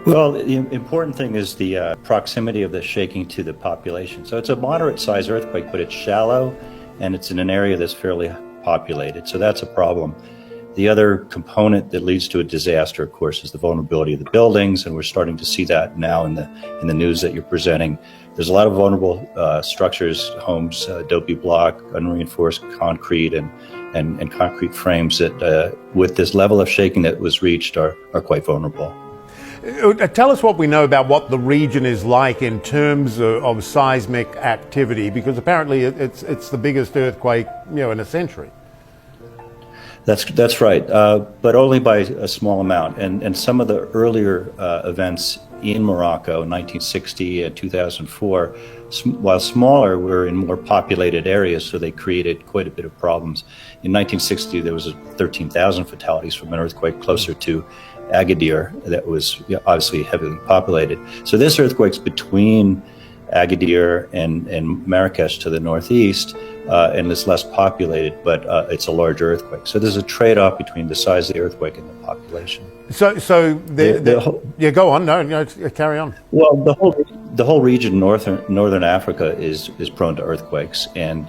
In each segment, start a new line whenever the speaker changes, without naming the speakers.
Well, the important thing is the proximity of the shaking to the population. So it's a moderate size earthquake, but it's shallow and it's in an area that's fairly populated. So that's a problem. The other component that leads to a disaster, of course, is the vulnerability of the buildings, and we're starting to see that now in the news that you're presenting. There's a lot of vulnerable structures, homes, adobe block, unreinforced concrete, and concrete frames that, with this level of shaking that was reached, are quite vulnerable.
Tell us what we know about what the region is like in terms of seismic activity, because apparently it's the biggest earthquake, in a century.
That's right, but only by a small amount. And some of the earlier events in Morocco in 1960 and 2004, while smaller, were in more populated areas, so they created quite a bit of problems. In 1960, there was 13,000 fatalities from an earthquake closer to Agadir that was obviously heavily populated. So this earthquake's between Agadir and Marrakesh to the northeast, and it's less populated, but it's a large earthquake. So there's a trade-off between the size of the earthquake and the population.
Yeah, go on. No, carry on.
Well, the whole region, northern Africa, is prone to earthquakes, and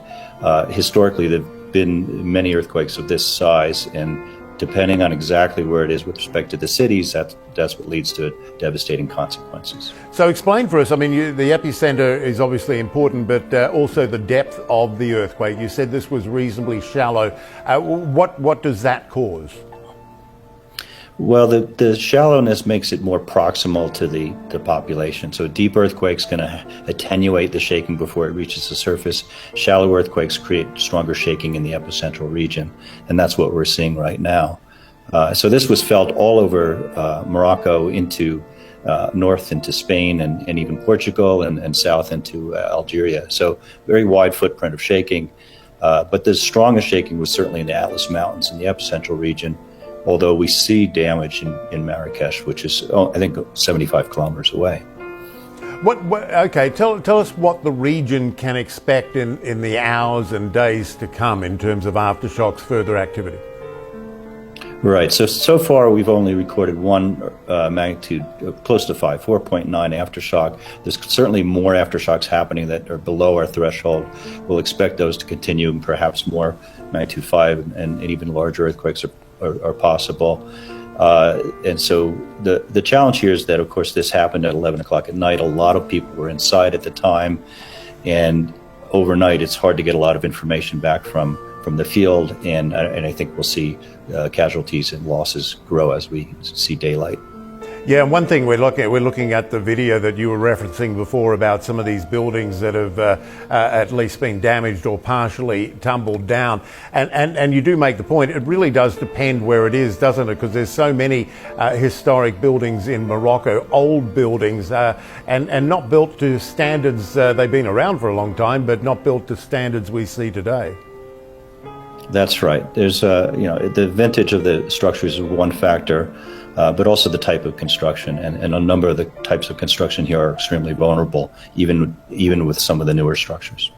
historically there've been many earthquakes of this size, and depending on exactly where it is with respect to the cities, that's what leads to devastating consequences.
So explain for us, the epicenter is obviously important, but also the depth of the earthquake. You said this was reasonably shallow. What does that cause?
Well, the shallowness makes it more proximal to the population. So a deep earthquake's going to attenuate the shaking before it reaches the surface. Shallow earthquakes create stronger shaking in the epicentral region, and that's what we're seeing right now. So this was felt all over Morocco, into north into Spain and even Portugal, and south into Algeria. So very wide footprint of shaking. But the strongest shaking was certainly in the Atlas Mountains in the epicentral region, although we see damage in Marrakesh, which is, I think, 75 kilometers away.
Okay, tell us what the region can expect in the hours and days to come in terms of aftershocks, further activity.
Right, so far we've only recorded one magnitude, close to 4.9 aftershock. There's certainly more aftershocks happening that are below our threshold. We'll expect those to continue, and perhaps more magnitude 5 and even larger earthquakes are possible. And so the challenge here is that, of course, this happened at 11 o'clock at night. A lot of people were inside at the time, and overnight it's hard to get a lot of information back from the field, and I think we'll see casualties and losses grow as we see daylight.
Yeah, and one thing we're looking at the video that you were referencing before about some of these buildings that have at least been damaged or partially tumbled down. And you do make the point, it really does depend where it is, doesn't it? Because there's so many historic buildings in Morocco, old buildings, and not built to standards. They've been around for a long time, but not built to standards we see today.
That's right. There's, the vintage of the structures is one factor, but also the type of construction, and a number of the types of construction here are extremely vulnerable, even with some of the newer structures.